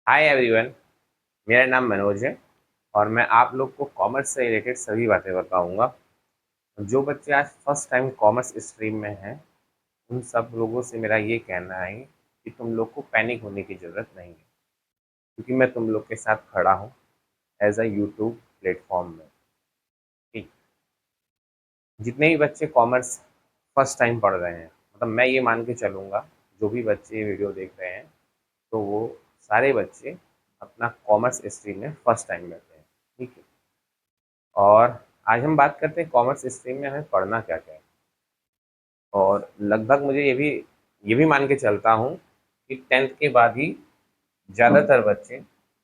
Hi everyone. मेरा नाम मनोज है और मैं आप लोग को कॉमर्स से रिलेटेड सभी बातें बताऊंगा। जो बच्चे आज फर्स्ट टाइम कॉमर्स स्ट्रीम में हैं उन सब लोगों से मेरा ये कहना है कि तुम लोग को पैनिक होने की ज़रूरत नहीं है, क्योंकि मैं तुम लोग के साथ खड़ा हूँ एज अ यूट्यूब प्लेटफॉर्म में। ठीक। जितने भी बच्चे कॉमर्स फर्स्ट टाइम पढ़ रहे हैं, मतलब मैं ये मान के चलूँगा, जो भी बच्चे ये वीडियो देख रहे हैं तो वो सारे बच्चे अपना कॉमर्स स्ट्रीम में फर्स्ट टाइम बैठे हैं। ठीक है। और आज हम बात करते हैं कॉमर्स स्ट्रीम में हमें पढ़ना क्या क्या है। और लगभग मुझे ये भी मान के चलता हूँ कि टेंथ के बाद ही ज़्यादातर बच्चे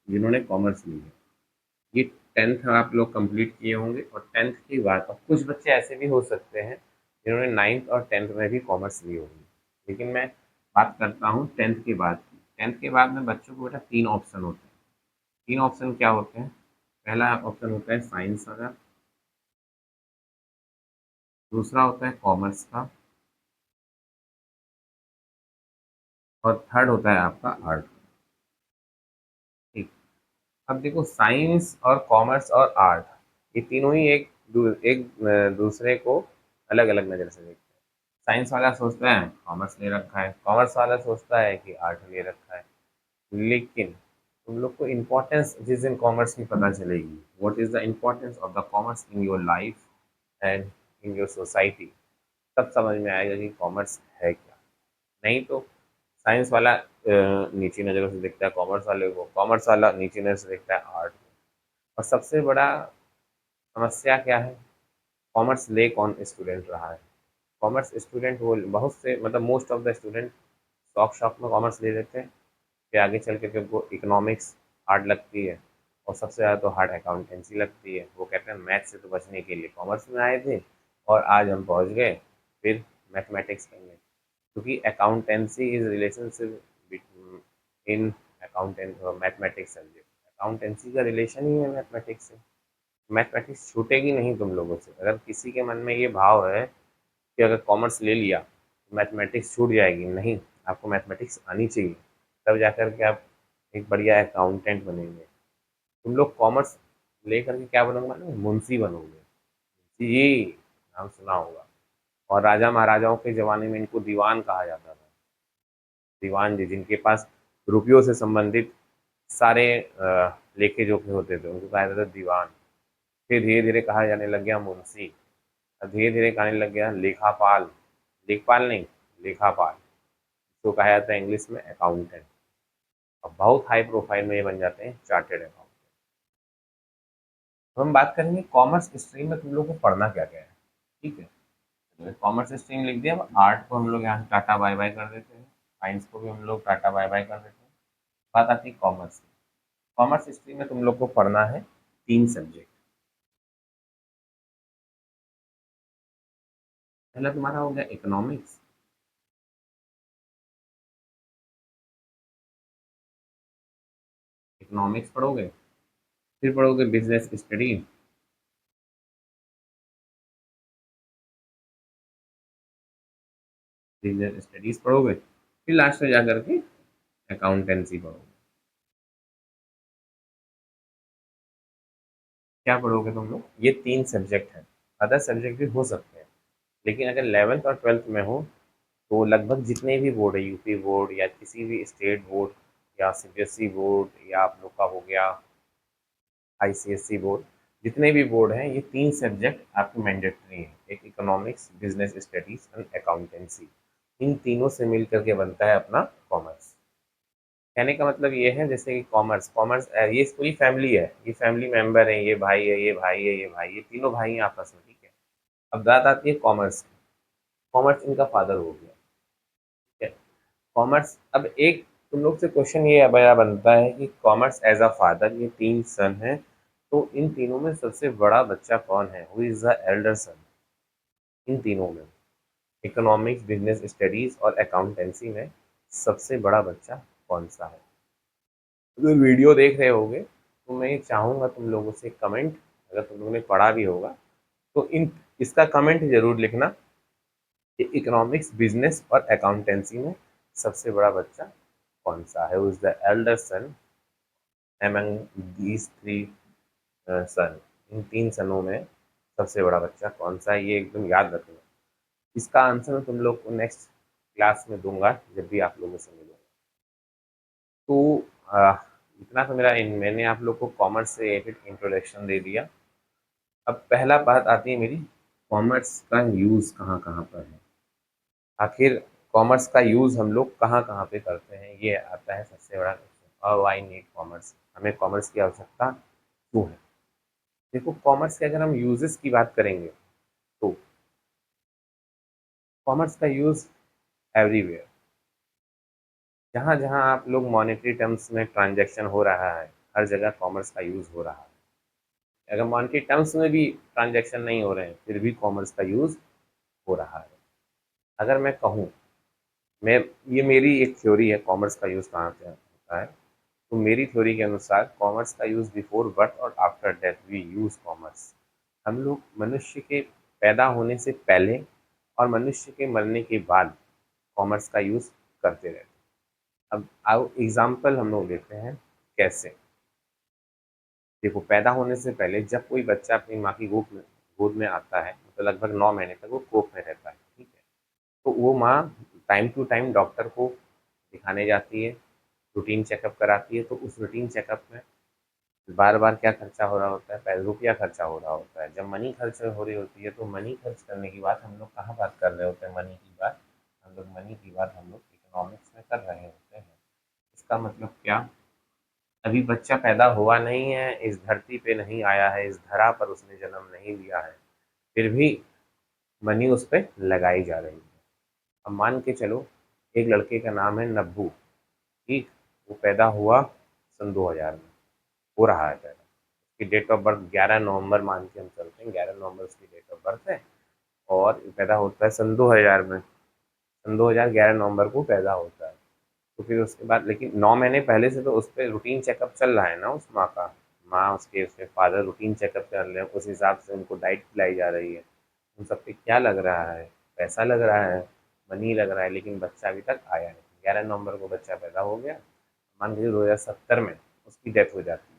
जिन्होंने कॉमर्स ली है, ये टेंथ आप लोग कंप्लीट किए होंगे और टेंथ के बाद और कुछ बच्चे ऐसे भी हो सकते हैं जिन्होंने नाइन्थ और टेंथ में भी कॉमर्स ली होगी। लेकिन मैं बात करता हूँ टेंथ के बाद की। टेंथ के बाद में बच्चों को बेटा तीन ऑप्शन होते हैं। तीन ऑप्शन क्या होते हैं? पहला ऑप्शन होता है साइंस वाला, दूसरा होता है कॉमर्स का, और थर्ड होता है आपका आर्ट। ठीक। अब देखो, साइंस और कॉमर्स और आर्ट, ये तीनों ही दूसरे को अलग अलग नज़र से देखते हैं। साइंस वाला सोचता है कॉमर्स ले रखा है, कॉमर्स वाला सोचता है कि आर्ट ले रखा है। लेकिन तुम लोग को इम्पोर्टेंस जिस दिन कॉमर्स की पता चलेगी, what is the importance of the commerce in your life and in your society, तब समझ में आएगा कि कॉमर्स है क्या। नहीं तो साइंस वाला नीची नज़रों से देखता है कॉमर्स वाले को, कॉमर्स वाला नीची नज़र से देखता है आर्ट को। और सबसे बड़ा समस्या क्या है? कॉमर्स ले कौन स्टूडेंट रहा है? कॉमर्स स्टूडेंट वो बहुत से, मतलब मोस्ट ऑफ द स्टूडेंट शौक शौक में कॉमर्स ले लेते हैं, फिर आगे चल के उनको इकोनॉमिक्स हार्ड लगती है, और सबसे ज़्यादा तो हार्ड अकाउंटेंसी लगती है। वो कहते हैं मैथ से तो बचने के लिए कॉमर्स में आए थे और आज हम पहुंच गए फिर मैथमेटिक्स करने, क्योंकि accountancy is relationship in accountant और मैथमेटिक्स सब्जेक्ट। अकाउंटेंसी का रिलेशन ही है मैथमेटिक्स से। मैथमेटिक्स छूटेगी नहीं तुम लोगों से। अगर किसी के मन में ये भाव है कि अगर कॉमर्स ले लिया तो मैथमेटिक्स छूट जाएगी, नहीं, आपको मैथमेटिक्स आनी चाहिए, तब जाकर के आप एक बढ़िया अकाउंटेंट बनेंगे। तुम लोग कॉमर्स लेकर के क्या बनोगे? मालूम है? मुंशी बनोगे। जी, नाम सुना होगा। और राजा महाराजाओं के ज़माने में इनको दीवान कहा जाता था। दीवान जी, जिनके पास रुपयों से संबंधित सारे लेखे जोखे होते थे, उनको कहा जाता था दीवान। फिर धीरे धीरे कहा जाने लग गया मुंशी, और धीरे धीरे कहने लग गया लेखापाल। लेखपाल नहीं, लेखापाल। इसको कहा जाता है इंग्लिश में अकाउंटेंट। और बहुत हाई प्रोफाइल में ये बन जाते हैं चार्टेड अकाउंटेंट। तो हम बात करेंगे कॉमर्स स्ट्रीम में तुम लोग को पढ़ना क्या क्या है। ठीक है। तो कॉमर्स स्ट्रीम लिख दिया। अब आर्ट को हम लोग यहाँ टाटा बाय बाय कर देते हैं, साइंस को भी हम लोग टाटा बाय बाय कर देते हैं। बात आती है कॉमर्स की। कॉमर्स स्ट्रीम में तुम लोग को पढ़ना है तीन सब्जेक्ट। पहला तुम्हारा हो गया इकोनॉमिक्स। इकोनॉमिक्स पढ़ोगे, फिर पढ़ोगे बिजनेस स्टडी, बिजनेस स्टडीज पढ़ोगे, फिर लास्ट में जाकर के अकाउंटेंसी पढ़ोगे। क्या पढ़ोगे तुम लोग? ये तीन सब्जेक्ट हैं। अदर सब्जेक्ट भी हो सकते हैं, लेकिन अगर 11th और 12th में हो तो लगभग जितने भी बोर्ड है, यूपी बोर्ड या किसी भी स्टेट बोर्ड या सीबीएसई बोर्ड या आप लोग का हो गया आईसीएसई बोर्ड, जितने भी बोर्ड हैं ये तीन सब्जेक्ट आपके मैंडेटरी हैं। एक economics, business studies and accountancy. इन तीनों से मिल करके बनता है अपना कॉमर्स। कहने का मतलब ये है, जैसे कि कॉमर्स कॉमर्स ये पूरी फैमिली है, ये फैमिली मेंबर है, ये भाई है, ये भाई है, ये भाई, ये तीनों भाई हैं आपस में। ठीक है। अब बात आती है कॉमर्स की। कॉमर्स इनका फादर हो गया। ठीक है। कॉमर्स, अब एक तुम लोग से क्वेश्चन ये बड़ा बनता है कि कॉमर्स एज अ फादर, ये तीन सन हैं, तो इन तीनों में सबसे बड़ा बच्चा कौन है? Who is the elder son इन तीनों में? इकोनॉमिक्स, बिजनेस स्टडीज और अकाउंटेंसी में सबसे बड़ा बच्चा कौन सा है? अगर वीडियो देख रहे होगे तो मैं ये चाहूँगा तुम लोगों से कमेंट, अगर तुम लोगों ने पढ़ा भी होगा तो इन इसका कमेंट जरूर लिखना कि इकोनॉमिक्स, बिजनेस और अकाउंटेंसी में सबसे बड़ा बच्चा कौन सा है, who's the elder son among these three sons, इन 3 सनों में सबसे बड़ा बच्चा कौन सा है, ये एकदम याद रखना। इसका आंसर मैं तुम लोग को नेक्स्ट क्लास में दूंगा जब भी आप लोगों से मिलूंगा। तो अ, इतना तो मैंने आप लोग को कॉमर्स से रिलेटेड इंट्रोडक्शन दे दिया। अब पहला बात आती है मेरी, कॉमर्स का यूज़ कहाँ कहाँ पर है। आखिर कॉमर्स का यूज़ हम लोग कहाँ कहाँ पे करते हैं, ये आता है सबसे बड़ा क्वेश्चन। और वाई नीड कॉमर्स, हमें कॉमर्स की आवश्यकता क्यों है। देखो, कॉमर्स के अगर हम यूजेस की बात करेंगे तो कॉमर्स का यूज़ एवरीवेयर, जहाँ जहाँ आप लोग मॉनेटरी टर्म्स में ट्रांजैक्शन हो रहा है, हर जगह कॉमर्स का यूज़ हो रहा है। अगर मॉनेटरी टर्म्स में भी ट्रांजैक्शन नहीं हो रहे हैं फिर भी कॉमर्स का यूज़ हो रहा है। अगर मैं कहूँ, मैं ये मेरी एक थ्योरी है कॉमर्स का यूज़ कहाँ पे होता है। तो मेरी थ्योरी के अनुसार कॉमर्स का यूज़ बिफोर बर्थ और after death we use commerce. हम लोग मनुष्य के पैदा होने से पहले और मनुष्य के मरने के बाद कॉमर्स का यूज़ करते रहते हैं। अब आओ एग्जाम्पल हम लोग लेते हैं कैसे। देखो, पैदा होने से पहले जब कोई बच्चा अपनी माँ की गोद में आता है तो लगभग 9 महीने तक वो कोख में रहता है, ठीक है। तो वो माँ टाइम टू टाइम डॉक्टर को दिखाने जाती है, रूटीन चेकअप कराती है। तो उस रूटीन चेकअप में बार बार क्या खर्चा हो रहा होता है, पैसे रुपया खर्चा हो रहा होता है। जब मनी खर्च हो रही होती है तो मनी खर्च करने की बात हम लोग कहाँ बात कर रहे होते हैं, मनी की बात हम लोग इकोनॉमिक्स में कर रहे होते हैं। इसका मतलब क्या, अभी बच्चा पैदा हुआ नहीं है, इस धरती पे नहीं आया है, इस धरा पर उसने जन्म नहीं लिया है, फिर भी मनी उस पर लगाई जा रही है। अब मान के चलो, एक लड़के का नाम है नब्बू, ठीक। वो पैदा हुआ सन 2000 में, हो रहा है पैदा। उसकी डेट ऑफ बर्थ 11 नवंबर मान के हम चलते हैं, 11 नवंबर उसकी डेट ऑफ बर्थ है। और पैदा होता है सन 2000 में, सन 2000 11 नवंबर को पैदा होता है। तो फिर उसके बाद लेकिन 9 महीने पहले से तो उस पर रूटीन चेकअप चल रहा है ना, उस माँ का। माँ उसके उसके फादर रूटीन चेकअप कर रहे हैं, उस हिसाब से उनको डाइट खिलाई जा रही है। उन सब पे क्या लग रहा है, पैसा लग रहा है, मनी लग रहा है, लेकिन बच्चा अभी तक आया नहीं। 11 नवंबर को बच्चा पैदा हो गया, मान लीजिए 2070 में उसकी डेथ हो जाती है।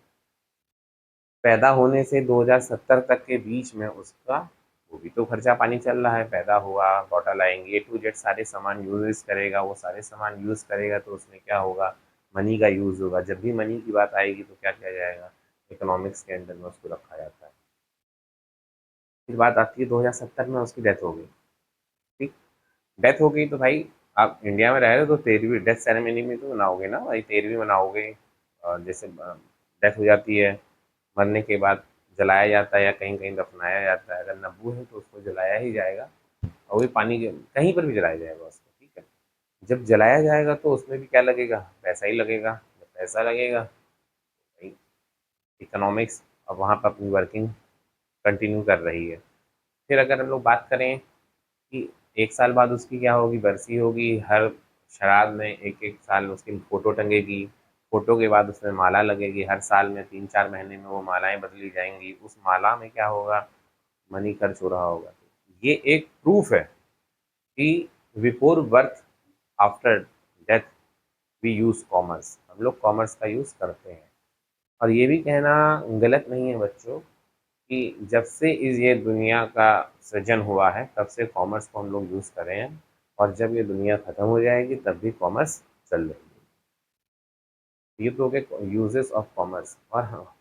पैदा होने से 2070 तक के बीच में उसका वो भी तो खर्चा पानी चल रहा है। पैदा हुआ, बॉटल आएंगे, ए टू जेड सारे सामान यूज करेगा, वो सारे सामान यूज करेगा तो उसमें क्या होगा, मनी का यूज होगा। जब भी मनी की बात आएगी तो क्या किया जाएगा, इकोनॉमिक्स के अंडर में उसको रखा जाता है। फिर बात आती है 2070 में उसकी डेथ हो गई, ठीक। डेथ हो गई तो भाई, आप इंडिया में रह रहे हो तो 13वीं डेथ सेरेमनी में तो मनाओगे ना भाई, 13वीं मनाओगे। और जैसे डेथ हो जाती है, मरने के बाद जलाया जाता है या कहीं कहीं दफनाया जाता है। अगर नब्बू है तो उसको जलाया ही जाएगा, और वही पानी के कहीं पर भी जलाया जाएगा उसको, ठीक है। जब जलाया जाएगा तो उसमें भी क्या लगेगा, पैसा ही लगेगा। जब पैसा लगेगा भाई, इकोनॉमिक्स अब वहाँ पर अपनी वर्किंग कंटिन्यू कर रही है। फिर अगर हम लोग बात करें कि 1 साल बाद उसकी क्या होगी, बरसी होगी। हर श्राद्ध में एक एक साल उसकी फोटो टंगेगी, फोटो के बाद उसमें माला लगेगी। हर साल में 3-4 महीने में वो मालाएं बदली जाएंगी। उस माला में क्या होगा, मनी खर्च हो रहा होगा। ये एक प्रूफ है कि before birth after death we use commerce, हम लोग कॉमर्स का यूज करते हैं। और ये भी कहना गलत नहीं है बच्चों कि जब से इस ये दुनिया का सृजन हुआ है तब से कॉमर्स को हम लोग यूज कर रहे हैं, और जब ये दुनिया खत्म हो जाएगी तब भी कॉमर्स चल रही है। ये तो हो गए यूजेस ऑफ कॉमर्स। और हाँ,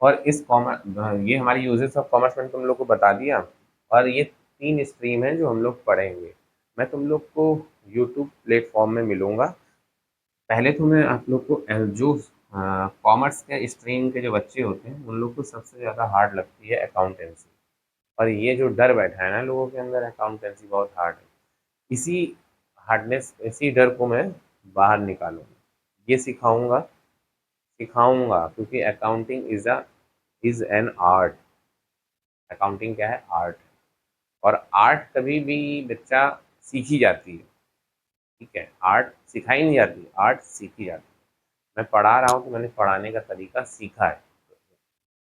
और इस कॉमर्स, ये हमारी यूजेस ऑफ कॉमर्स मैंने तुम लोग को बता दिया। और ये 3 स्ट्रीम है जो हम लोग पढ़ेंगे। मैं तुम लोग को यूट्यूब प्लेटफॉर्म में मिलूंगा। पहले तो मैं आप लोग को जो कॉमर्स के स्ट्रीम के जो बच्चे होते हैं उन लोग को सबसे ज़्यादा हार्ड लगती है अकाउंटेंसी। और ये जो डर बैठा है ना लोगों के अंदर, अकाउंटेंसी बहुत हार्ड है, इसी हार्डनेस, इसी डर को मैं बाहर निकालूंगा, ये सिखाऊंगा क्योंकि accounting is an art. Accounting क्या है, आर्ट। और आर्ट कभी भी बच्चा सीखी जाती है, ठीक है। आर्ट सिखाई नहीं जाती, आर्ट सीखी जाती है। मैं पढ़ा रहा हूँ तो मैंने पढ़ाने का तरीका सीखा है।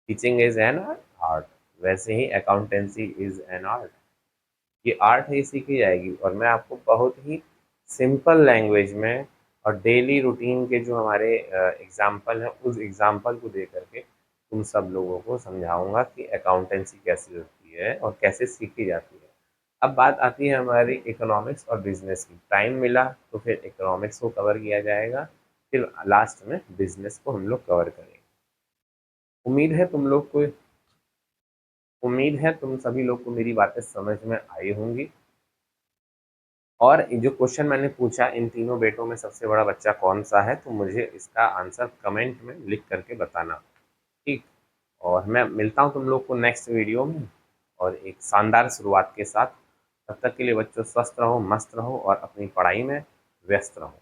टीचिंग इज एन आर्ट, वैसे ही अकाउंटेंसी इज एन आर्ट। ये आर्ट ही सीखी जाएगी। और मैं आपको बहुत ही सिंपल लैंग्वेज में और डेली रूटीन के जो हमारे एग्जाम्पल हैं उस एग्जाम्पल को दे करके तुम सब लोगों को समझाऊंगा कि अकाउंटेंसी कैसे होती है और कैसे सीखी जाती है। अब बात आती है हमारी इकोनॉमिक्स और बिजनेस की। टाइम मिला तो फिर इकोनॉमिक्स को कवर किया जाएगा, फिर लास्ट में बिजनेस को हम लोग कवर करेंगे। उम्मीद है तुम लोग को उम्मीद है तुम सभी लोग को मेरी बातें समझ में आई होंगी। और जो क्वेश्चन मैंने पूछा, इन तीनों बेटों में सबसे बड़ा बच्चा कौन सा है, तो मुझे इसका आंसर कमेंट में लिख करके बताना। ठीक। और मैं मिलता हूँ तुम लोग को नेक्स्ट वीडियो में और एक शानदार शुरुआत के साथ। तब तक के लिए बच्चों स्वस्थ रहो, मस्त रहो और अपनी पढ़ाई में व्यस्त रहो।